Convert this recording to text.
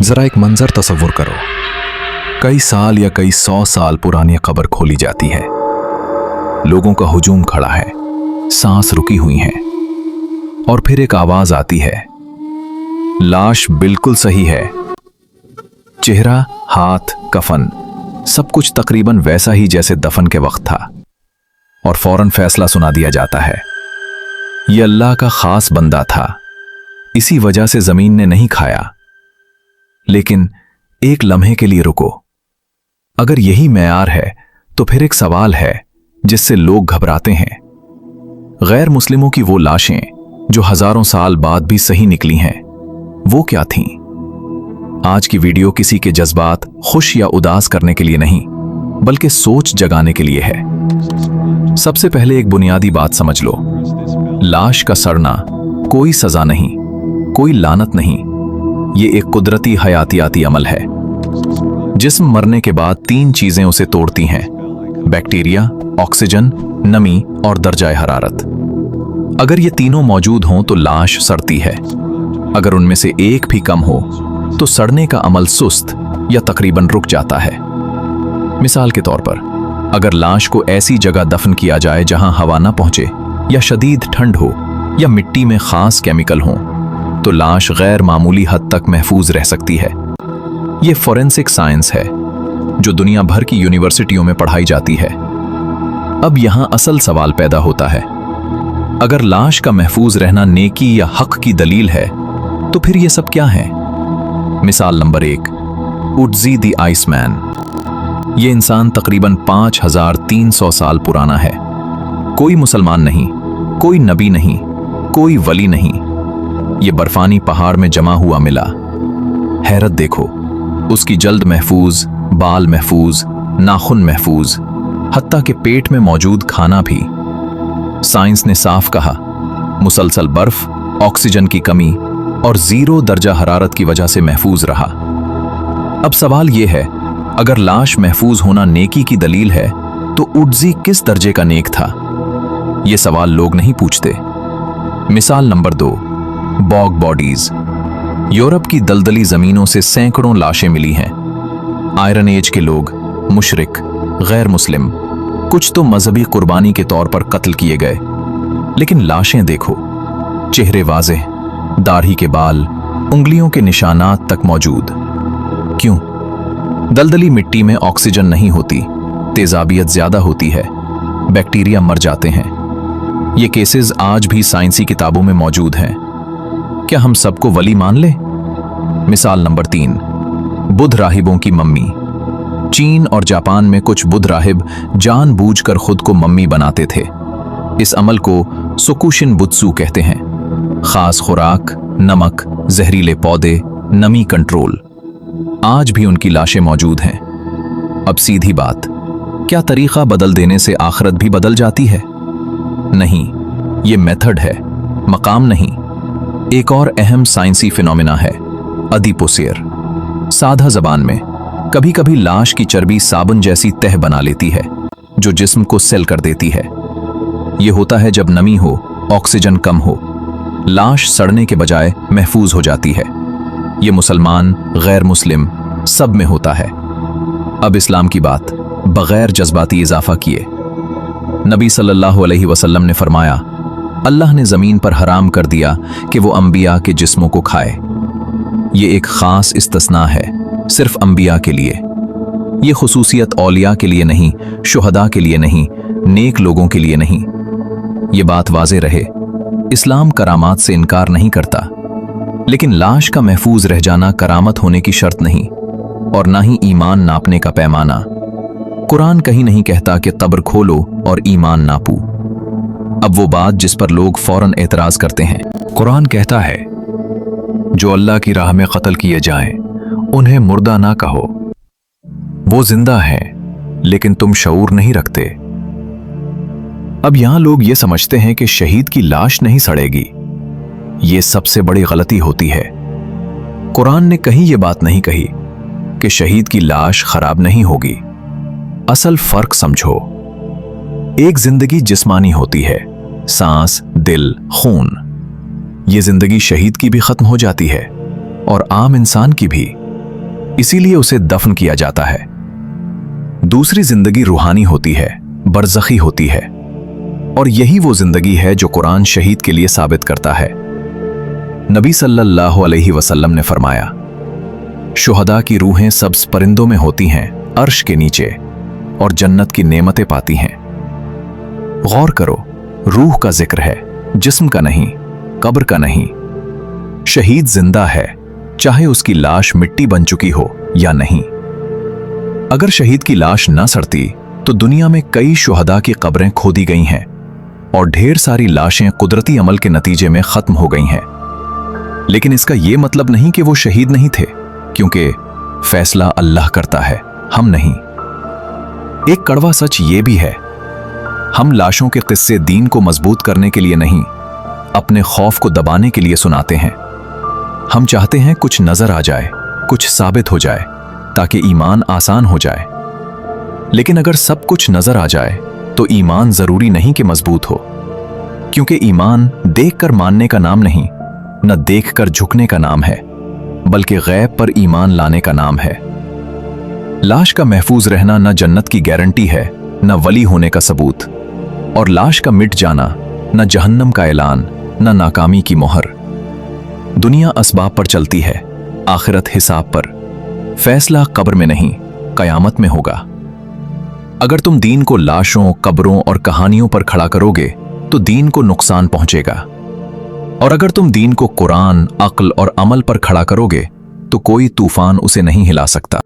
जरा एक मंजर तसव्वुर करो। कई साल या कई 100 साल पुरानी कब्र खोली जाती है। लोगों का हुजूम खड़ा है, सांस रुकी हुई है, और फिर एक आवाज आती है। लाश बिल्कुल सही है। चेहरा, हाथ, कफन, सब कुछ तकरीबन वैसा ही जैसे दफन के वक्त था। और फौरन फैसला सुना दिया जाता है, यह अल्लाह का खास बंदा था, इसी वजह से जमीन ने नहीं खाया। लेकिन एक लम्हे के लिए रुको। अगर यही मेयार है तो फिर एक सवाल है जिससे लोग घबराते हैं। गैर मुस्लिमों की वो लाशें जो हजारों साल बाद भी सही निकली हैं, वो क्या थीं? आज की वीडियो किसी के जज्बात खुश या उदास करने के लिए नहीं, बल्कि सोच जगाने के लिए है। सबसे पहले एक बुनियादी बात समझ लो। लाश का सड़ना कोई सजा नहीं, कोई लानत नहीं, ये एक कुदरती हयातियाती अमल है। जिस्म मरने के बाद 3 चीजें उसे तोड़ती हैं: बैक्टीरिया, ऑक्सीजन, नमी और दर्जाए हरारत। अगर ये तीनों मौजूद हों तो लाश सड़ती है। अगर उनमें से एक भी कम हो तो सड़ने का अमल सुस्त या तकरीबन रुक जाता है। मिसाल के तौर पर, अगर लाश को ऐसी जगह दफन किया जाए जहां हवा ना पहुंचे, या शदीद ठंड हो, या मिट्टी में खास केमिकल हो, तो लाश गैर मामूली हद तक महफूज रह सकती है। यह फोरेंसिक साइंस है जो दुनिया भर की यूनिवर्सिटियों में पढ़ाई जाती है। अब यहां असल सवाल पैदा होता है, अगर लाश का महफूज रहना नेकी या हक की दलील है तो फिर यह सब क्या है? मिसाल नंबर 1, उड्जी द आइसमैन। यह इंसान तकरीबन 5300 साल पुराना है। कोई मुसलमान नहीं, कोई नबी नहीं, कोई वली नहीं, ये बर्फानी पहाड़ में जमा हुआ मिला। हैरत देखो, उसकी जल्द महफूज, बाल महफूज, नाखून महफूज, हत्ता के पेट में मौजूद खाना भी। साइंस ने साफ कहा, मुसलसल बर्फ, ऑक्सीजन की कमी और 0 दर्जा हरारत की वजह से महफूज रहा। अब सवाल यह है, अगर लाश महफूज होना नेकी की दलील है तो उड्जी किस दर्जे का नेक था? ये सवाल लोग नहीं पूछते। मिसाल नंबर 2, बॉग बॉडीज। यूरोप की दलदली जमीनों से सैकड़ों लाशें मिली हैं। आयरन एज के लोग, मुशरिक, गैर मुस्लिम, कुछ तो मजहबी कुर्बानी के तौर पर कत्ल किए गए। लेकिन लाशें देखो, चेहरे वाज़ेह, दाढ़ी के बाल, उंगलियों के निशानात तक मौजूद। क्यों? दलदली मिट्टी में ऑक्सीजन नहीं होती, तेजाबियत ज्यादा होती है, बैक्टीरिया मर जाते हैं। ये केसेस आज भी साइंसी किताबों में मौजूद हैं। क्या हम सबको वली मान लें? मिसाल नंबर 3, बुद्ध राहिबों की मम्मी। चीन और जापान में कुछ बुद्ध राहिब जानबूझकर खुद को मम्मी बनाते थे। इस अमल को सुकुशिन बुत्सु कहते हैं। खास खुराक, नमक, जहरीले पौधे, नमी कंट्रोल। आज भी उनकी लाशें मौजूद हैं। अब सीधी बात, क्या तरीका बदल देने से आखिरत भी बदल जाती है? नहीं, ये मेथड है, मकाम नहीं। एक और अहम साइंसी फिनोमिना है अदिपोसियर। साधा जबान में, कभी कभी लाश की चर्बी साबुन जैसी तह बना लेती है जो जिस्म को सेल कर देती है। यह होता है जब नमी हो, ऑक्सीजन कम हो, लाश सड़ने के बजाय महफूज हो जाती है। यह मुसलमान, गैर मुस्लिम, सब में होता है। अब इस्लाम की बात, बगैर जज्बाती इजाफा किए। नबी सल्लल्लाहु अलैहि वसल्लम ने फरमाया, अल्लाह ने जमीन पर हराम कर दिया कि वो अंबिया के जिस्मों को खाए। ये एक खास इस्तिस्ना है, सिर्फ अंबिया के लिए। ये खुसूसियत औलिया के लिए नहीं, शुहदा के लिए नहीं, नेक लोगों के लिए नहीं। ये बात वाज़े रहे, इस्लाम करामात से इनकार नहीं करता, लेकिन लाश का महफूज रह जाना करामत होने की शर्त नहीं, और ना ही ईमान नापने का पैमाना। कुरान कहीं नहीं कहता कि कब्र खोलो और ईमान नापू। अब वो बात जिस पर लोग फौरन एतराज करते हैं। कुरान कहता है, जो अल्लाह की राह में कत्ल किए जाएं, उन्हें मुर्दा ना कहो, वो जिंदा हैं, लेकिन तुम शऊर नहीं रखते। अब यहां लोग ये समझते हैं कि शहीद की लाश नहीं सड़ेगी। ये सबसे बड़ी गलती होती है। कुरान ने कहीं ये बात नहीं कही कि शहीद की लाश खराब नहीं होगी। असल फर्क समझो, एक जिंदगी जिस्मानी होती है, सांस, दिल, खून। ये जिंदगी शहीद की भी खत्म हो जाती है और आम इंसान की भी। इसीलिए उसे दफन किया जाता है। दूसरी जिंदगी रूहानी होती है, बरज़खी होती है, और यही वो जिंदगी है जो कुरान शहीद के लिए साबित करता है। नबी सल्लल्लाहु अलैहि वसल्लम ने फरमाया, शुहदा की रूहें सब्ज़ परिंदों में होती हैं, अर्श के नीचे, और जन्नत की नेमतें पाती हैं। गौर करो, रूह का जिक्र है, जिस्म का नहीं, कब्र का नहीं। शहीद जिंदा है, चाहे उसकी लाश मिट्टी बन चुकी हो या नहीं। अगर शहीद की लाश न सड़ती तो दुनिया में कई शुहदा की कब्रें खोदी गई हैं और ढेर सारी लाशें कुदरती अमल के नतीजे में खत्म हो गई हैं। लेकिन इसका यह मतलब नहीं कि वो शहीद नहीं थे, क्योंकि फैसला अल्लाह करता है, हम नहीं। एक कड़वा सच ये भी है, हम लाशों के किस्से दीन को मजबूत करने के लिए नहीं, अपने खौफ को दबाने के लिए सुनाते हैं। हम चाहते हैं कुछ नजर आ जाए, कुछ साबित हो जाए, ताकि ईमान आसान हो जाए। लेकिन अगर सब कुछ नजर आ जाए तो ईमान जरूरी नहीं कि मजबूत हो, क्योंकि ईमान देखकर मानने का नाम नहीं, न देखकर झुकने का नाम है, बल्कि गैब पर ईमान लाने का नाम है। लाश का महफूज रहना न जन्नत की गारंटी है, न वली होने का सबूत, और लाश का मिट जाना न जहन्नम का ऐलान, न नाकामी की मोहर। दुनिया असबाब पर चलती है, आखिरत हिसाब पर। फैसला कब्र में नहीं, कयामत में होगा। अगर तुम दीन को लाशों, कब्रों और कहानियों पर खड़ा करोगे तो दीन को नुकसान पहुंचेगा, और अगर तुम दीन को कुरान, अक्ल और अमल पर खड़ा करोगे तो कोई तूफान उसे नहीं हिला सकता।